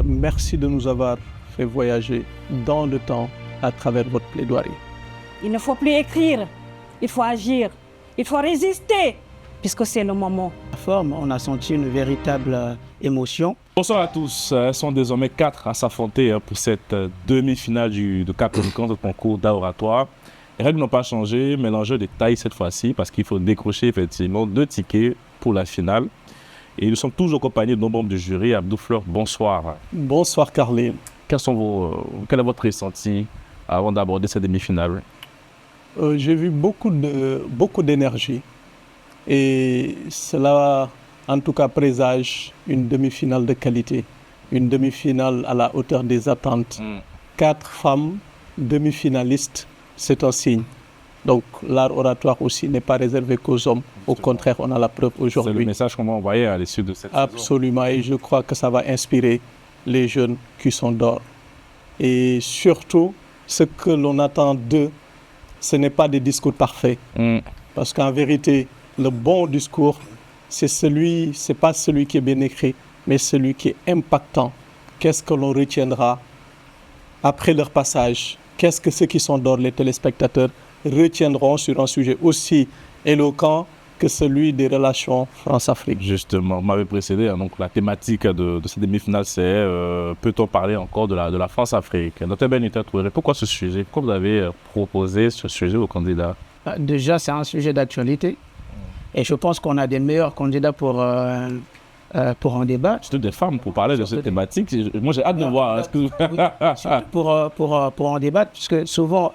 Merci de nous avoir fait voyager dans le temps à travers votre plaidoirie. Il ne faut plus écrire, il faut agir, il faut résister, puisque c'est le moment. On a senti une véritable émotion. Bonsoir à tous. Elles sont désormais 4 à s'affronter pour cette demi-finale de Cap-Communicant, de concours d'oratoire. Les règles n'ont pas changé, mais l'enjeu est de taille cette fois-ci parce qu'il faut décrocher effectivement 2 tickets pour la finale. Et nous sommes toujours accompagnés de nos membres du jury. Abdou Fleur, bonsoir. Bonsoir Carline. Quel est votre ressenti avant d'aborder cette demi-finale? J'ai vu beaucoup d'énergie et cela en tout cas présage une demi-finale de qualité, une demi-finale à la hauteur des attentes. 4 femmes demi-finalistes, c'est un signe. Donc l'art oratoire aussi n'est pas réservé qu'aux hommes. Au contraire, on a la preuve aujourd'hui. C'est le message qu'on va envoyer à l'issue de cette saison. Absolument, et je crois que ça va inspirer les jeunes qui sont d'or. Et surtout, ce que l'on attend d'eux, ce n'est pas des discours parfaits. Parce qu'en vérité, le bon discours, c'est pas celui qui est bien écrit, mais celui qui est impactant. Qu'est-ce que l'on retiendra après leur passage? Qu'est-ce que ceux qui sont d'or, les téléspectateurs, retiendront sur un sujet aussi éloquent que celui des relations France-Afrique? Justement, vous m'avez précédé, donc la thématique de cette demi-finale, c'est peut-on parler encore de la France-Afrique? Dr Benita Touré, pourquoi ce sujet? Pourquoi vous avez proposé ce sujet aux candidats? Déjà, c'est un sujet d'actualité. Et je pense qu'on a des meilleurs candidats pour en débat. Surtout des femmes pour parler de cette thématique. Moi, j'ai hâte de voir. Pour en débattre, puisque souvent,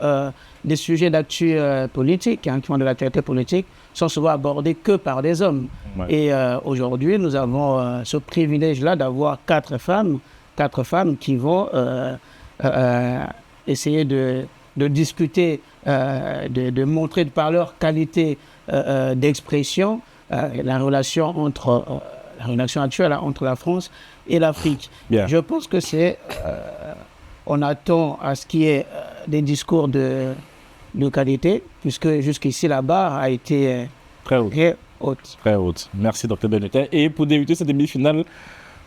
des sujets d'actu politique, qui ont de l'actualité politique, sont souvent abordés que par des hommes. Ouais. Et aujourd'hui, nous avons ce privilège-là d'avoir 4 femmes qui vont essayer de discuter, de montrer par leur qualité d'expression la relation actuelle entre la France et l'Afrique. Je pense que on attend à ce qu'il y ait des discours de qualité, puisque jusqu'ici la barre a été très haute. Très haute. Merci Dr Benita. Et pour débuter cette demi-finale,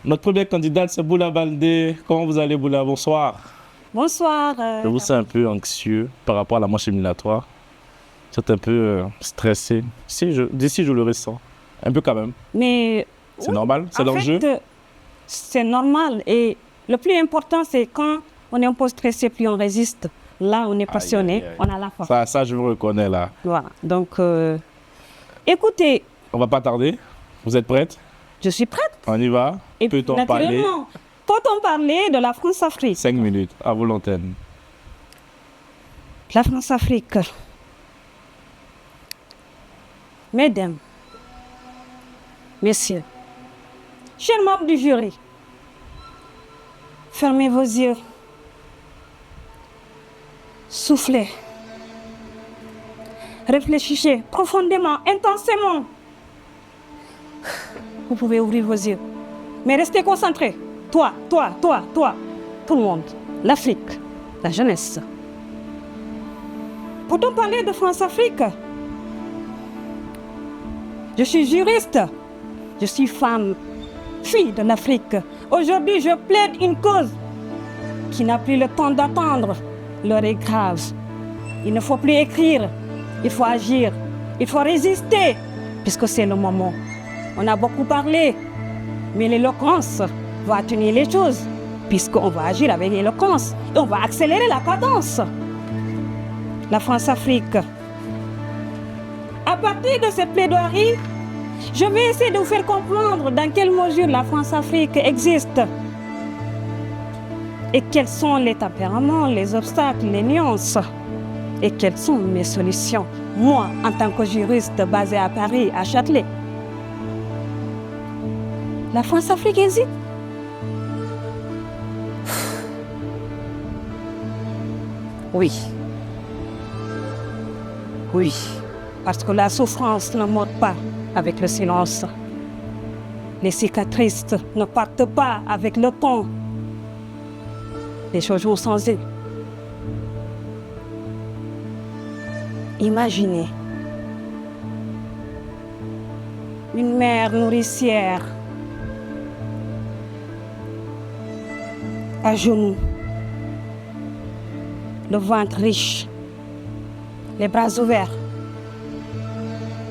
notre première candidate, c'est Boula Baldé. Comment vous allez, Boula? Bonsoir. Bonsoir. Je vous sens un peu anxieux par rapport à la manche éliminatoire. Vous êtes un peu stressé. D'ici, je le ressens. Un peu quand même. Mais c'est normal, c'est l'enjeu. C'est normal. Et le plus important, c'est quand on est un peu stressé, puis on résiste. Là, on est passionné, on a la force. Ça, je me reconnais là. Voilà. Donc, écoutez. On va pas tarder. Vous êtes prête? Je suis prête. On y va. Peut-on parler? Peut-on parler de la France-Afrique? 5 minutes, à vous l'antenne. La France-Afrique. Mesdames, messieurs, chers membres du jury, fermez vos yeux. Soufflez. Réfléchissez profondément, intensément. Vous pouvez ouvrir vos yeux, mais restez concentrés. Toi, tout le monde, l'Afrique, la jeunesse. Peut-on parler de France-Afrique? Je suis juriste, je suis femme, fille de l'Afrique. Aujourd'hui, je plaide une cause qui n'a plus le temps d'attendre. L'heure est grave. Il ne faut plus écrire, il faut agir, il faut résister, puisque c'est le moment. On a beaucoup parlé, mais l'éloquence va atténuer les choses, puisqu'on va agir avec l'éloquence et on va accélérer la cadence. La France-Afrique. À partir de cette plaidoirie, je vais essayer de vous faire comprendre dans quelle mesure la France-Afrique existe et quels sont les tempéraments, les obstacles, les nuances et quelles sont mes solutions, moi, en tant que juriste basé à Paris, à Châtelet. La France-Afrique existe. Oui. Oui. Parce que la souffrance ne meurt pas avec le silence. Les cicatrices ne partent pas avec le temps. Les choses vont changer. Imaginez une mère nourricière à genoux, le ventre riche, les bras ouverts.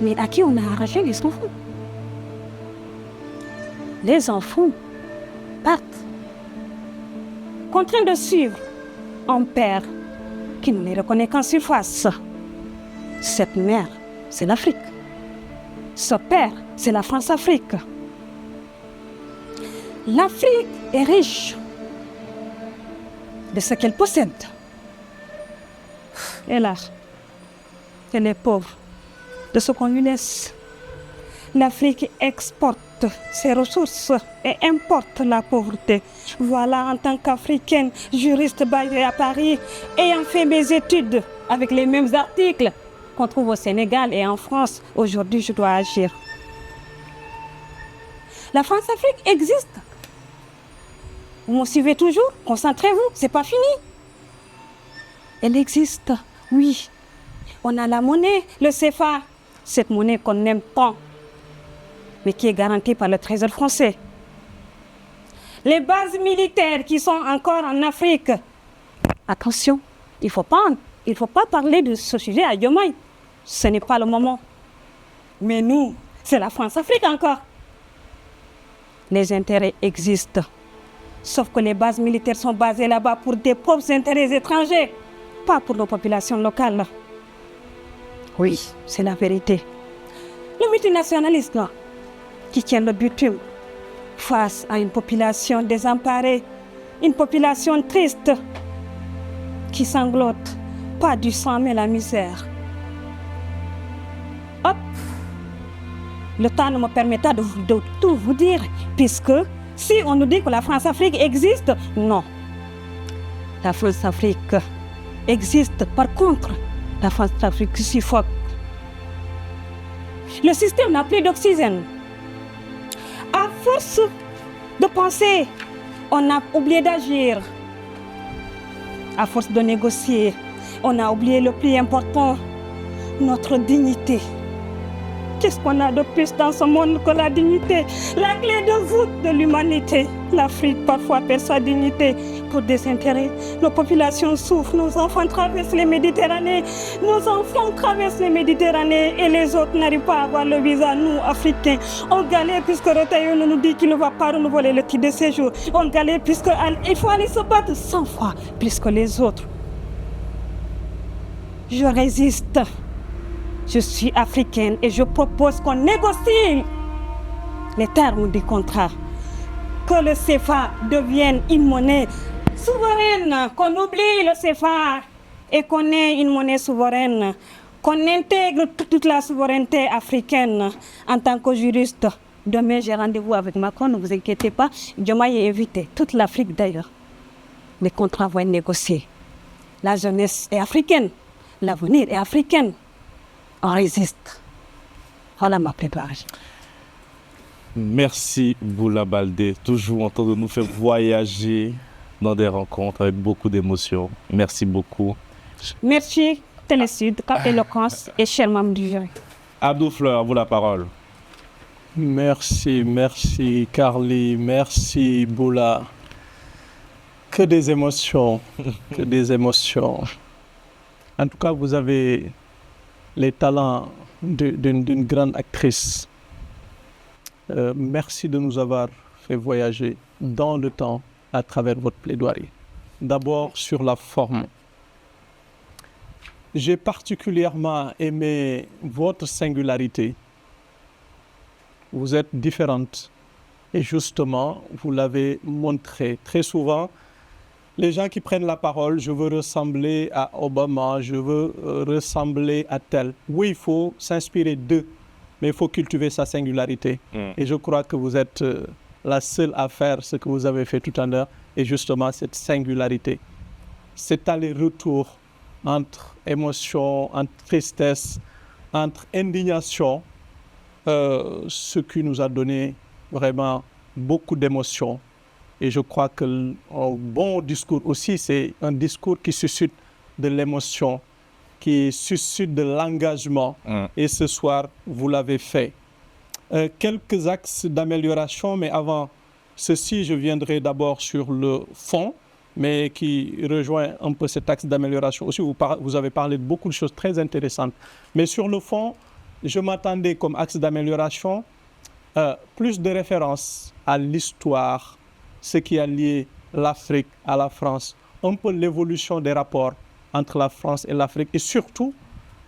Mais à qui on a arraché les enfants? Les enfants partent, contraints de suivre un père qui ne les reconnaît qu'en surface. Cette mère, c'est l'Afrique. Ce père, c'est la France-Afrique. L'Afrique est riche de ce qu'elle possède. Et là, elle est pauvre de ce qu'on lui laisse. L'Afrique exporte ses ressources et importe la pauvreté. Voilà, en tant qu'Africaine, juriste basée à Paris, ayant fait mes études avec les mêmes articles qu'on trouve au Sénégal et en France, aujourd'hui je dois agir. La France-Afrique existe. Vous me suivez toujours? Concentrez-vous, c'est pas fini. Elle existe, oui. On a la monnaie, le CFA, cette monnaie qu'on aime tant, mais qui est garantie par le Trésor français. Les bases militaires qui sont encore en Afrique. Attention, il faut pas parler de ce sujet à Diomaye. Ce n'est pas le moment. Mais nous, c'est la France-Afrique encore. Les intérêts existent. Sauf que les bases militaires sont basées là-bas pour des propres intérêts étrangers, pas pour nos populations locales. Oui, c'est la vérité. Le multinationalisme qui tient le bitume face à une population désemparée, une population triste qui sanglote, pas du sang mais la misère. Hop, le temps ne me permet pas de tout vous dire, puisque si on nous dit que la France-Afrique existe, non. La France-Afrique existe, par contre, la France-Afrique suffoque. Le système n'a plus d'oxygène. À force de penser, on a oublié d'agir. À force de négocier, on a oublié le plus important, notre dignité. Qu'est-ce qu'on a de plus dans ce monde que la dignité? La clé de voûte de l'humanité. L'Afrique parfois perd sa dignité pour des intérêts. Nos populations souffrent, nos enfants traversent les Méditerranées. Nos enfants traversent les Méditerranées et les autres n'arrivent pas à avoir le visa. Nous, Africains, on galère puisque Retailleau nous dit qu'il ne va pas renouveler le titre de séjour. On galère puisqu'il faut aller se battre 100 fois plus que les autres. Je résiste. Je suis africaine et je propose qu'on négocie les termes du contrat. Que le CFA devienne une monnaie souveraine, qu'on oublie le CFA et qu'on ait une monnaie souveraine, qu'on intègre toute la souveraineté africaine. En tant que juriste, demain j'ai rendez-vous avec Macron, ne vous inquiétez pas. Diomaye est invité, toute l'Afrique d'ailleurs. Les contrats vont être négociés. La jeunesse est africaine, l'avenir est africain. On résiste. Voilà ma préparation. Merci Boula Baldé, toujours en train de nous faire voyager dans des rencontres avec beaucoup d'émotions. Merci beaucoup. Merci Télésud, Cap Éloquence et chers membres du jury. Abdou Fleur, à vous la parole. Merci Carly, merci Boula. Que des émotions, que des émotions. En tout cas, vous avez les talents d'une grande actrice. Merci de nous avoir fait voyager dans le temps à travers votre plaidoirie. D'abord sur la forme. J'ai particulièrement aimé votre singularité. Vous êtes différente et justement, vous l'avez montré très souvent. Les gens qui prennent la parole, je veux ressembler à Obama, je veux ressembler à tel. Oui, il faut s'inspirer d'eux, mais il faut cultiver sa singularité. Et je crois que vous êtes la seule à faire ce que vous avez fait tout à l'heure, et justement cette singularité. Cet aller-retour entre émotion, entre tristesse, entre indignation, ce qui nous a donné vraiment beaucoup d'émotions. Et je crois qu'un bon discours aussi, c'est un discours qui suscite de l'émotion, qui suscite de l'engagement. Et ce soir, vous l'avez fait. Quelques axes d'amélioration, mais avant Ceci, je viendrai d'abord sur le fond, mais qui rejoint un peu cet axe d'amélioration. Aussi, vous avez parlé de beaucoup de choses très intéressantes. Mais sur le fond, je m'attendais comme axe d'amélioration plus de références à l'histoire, ce qui a lié l'Afrique à la France, un peu l'évolution des rapports entre la France et l'Afrique, et surtout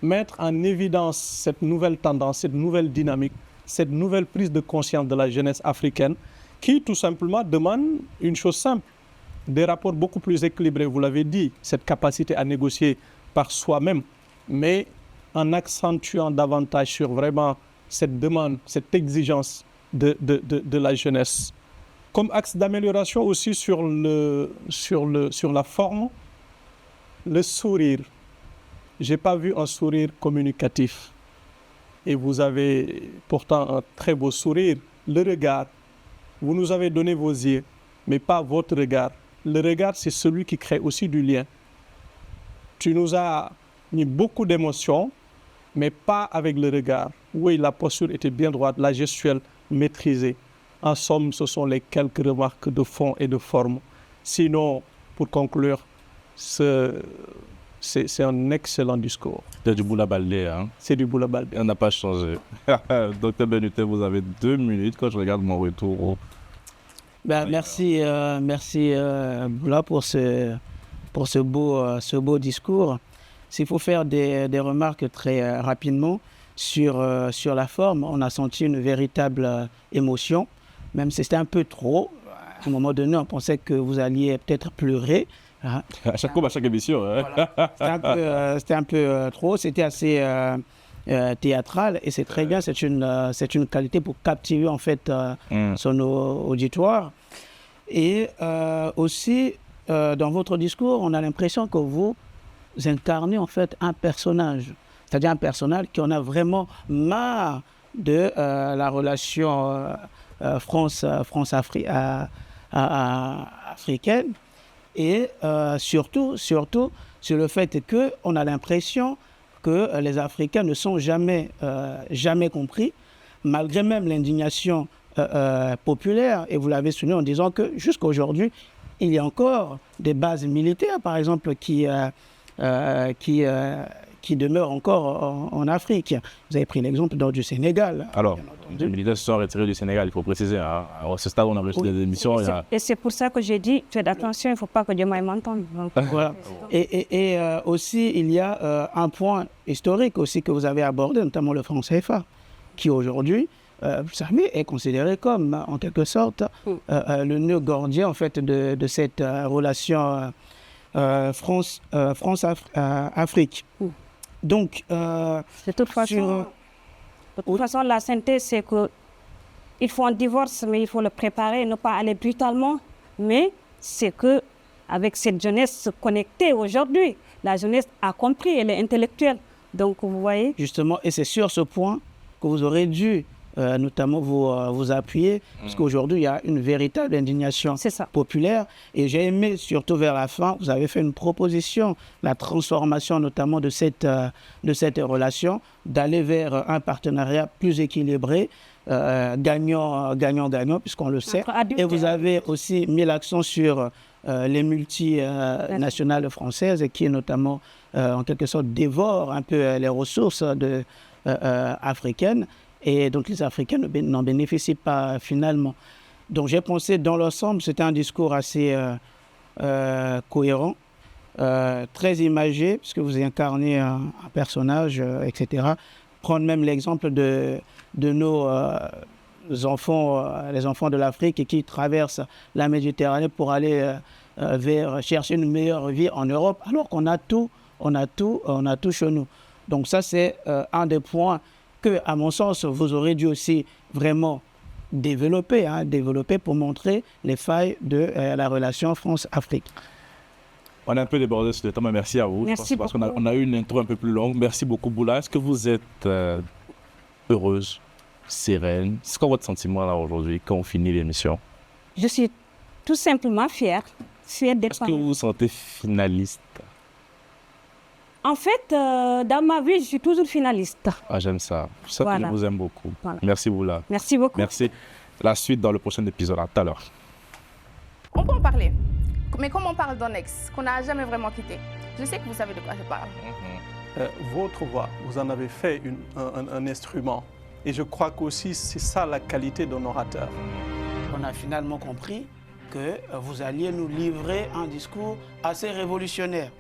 mettre en évidence cette nouvelle tendance, cette nouvelle dynamique, cette nouvelle prise de conscience de la jeunesse africaine qui tout simplement demande une chose simple, des rapports beaucoup plus équilibrés, vous l'avez dit, cette capacité à négocier par soi-même, mais en accentuant davantage sur vraiment cette demande, cette exigence de la jeunesse. Comme axe d'amélioration aussi sur la forme, le sourire. Je n'ai pas vu un sourire communicatif. Et vous avez pourtant un très beau sourire. Le regard, vous nous avez donné vos yeux, mais pas votre regard. Le regard, c'est celui qui crée aussi du lien. Tu nous as mis beaucoup d'émotions, mais pas avec le regard. Oui, la posture était bien droite, la gestuelle maîtrisée. En somme, ce sont les quelques remarques de fond et de forme. Sinon, pour conclure, c'est un excellent discours. C'est du Boula Baldé, hein? C'est du Boula Baldé. On n'a pas changé. Docteur Bénuté, vous avez 2 minutes quand je regarde mon retour. Merci Boula pour ce beau discours. S'il faut faire des remarques très rapidement sur la forme, on a senti une véritable émotion, même si c'était un peu trop. À un moment donné, on pensait que vous alliez peut-être pleurer. À chaque émission. Hein. Voilà. C'était un peu trop, c'était assez théâtral et c'est très bien, c'est une qualité pour captiver en fait son auditoire. Et aussi, dans votre discours, on a l'impression que vous incarnez en fait un personnage, c'est-à-dire un personnage qui en a vraiment marre de la relation France-Africaine et surtout sur le fait qu'on a l'impression que les Africains ne sont jamais compris, malgré même l'indignation populaire, et vous l'avez souligné en disant que jusqu'à aujourd'hui, il y a encore des bases militaires, par exemple, qui demeurent encore en Afrique. Vous avez pris l'exemple du Sénégal. Alors, les militaires se sont retirés du Sénégal, il faut préciser. Hein. À ce stade, on a reçu des émissions. Et c'est pour ça que j'ai dit, faites attention, il ne faut pas que Dieu m'entende. Voilà. Et aussi, il y a un point historique aussi que vous avez abordé, notamment le franc CFA, qui aujourd'hui, vous savez, est considéré comme, en quelque sorte, le nœud gordien en fait, de cette relation France-Afrique. Donc, de toute façon, la synthèse, c'est qu'il faut un divorce, mais il faut le préparer, ne pas aller brutalement. Mais c'est qu'avec cette jeunesse connectée aujourd'hui, la jeunesse a compris, elle est intellectuelle. Donc, vous voyez. Justement, et c'est sur ce point que vous aurez dû notamment vous appuyer, parce qu'aujourd'hui, il y a une véritable indignation populaire. Et j'ai aimé, surtout vers la fin, vous avez fait une proposition, la transformation notamment de cette relation, d'aller vers un partenariat plus équilibré, gagnant-gagnant, puisqu'on le sait. Et vous avez aussi mis l'accent sur les multinationales françaises, qui notamment, en quelque sorte, dévorent un peu les ressources africaines. Et donc les Africains n'en bénéficient pas finalement. Donc j'ai pensé dans l'ensemble, c'était un discours assez cohérent, très imagé, puisque vous incarnez un personnage, etc. Prendre même l'exemple de nos enfants, les enfants de l'Afrique qui traversent la Méditerranée pour aller chercher une meilleure vie en Europe, alors qu'on a tout chez nous. Donc ça c'est un des points que, à mon sens, vous aurez dû aussi vraiment développer pour montrer les failles de la relation France-Afrique. On a un peu débordé sur le temps, mais merci à vous. Merci parce qu'on a eu une intro un peu plus longue. Merci beaucoup, Boula. Est-ce que vous êtes heureuse, sereine? C'est quoi votre sentiment là aujourd'hui quand on finit l'émission? Je suis tout simplement fière d'être. Est-ce que vous vous sentez finaliste? En fait, dans ma vie, je suis toujours finaliste. Ah, j'aime ça. Ça, voilà. Je vous aime beaucoup. Voilà. Merci, Boula. Merci beaucoup. Merci. la suite dans le prochain épisode. À tout à l'heure. On peut en parler, mais comme on parle d'un ex qu'on n'a jamais vraiment quitté, je sais que vous savez de quoi je parle. Votre voix, vous en avez fait un instrument. Et je crois qu'aussi c'est ça la qualité d'un orateur. On a finalement compris que vous alliez nous livrer un discours assez révolutionnaire.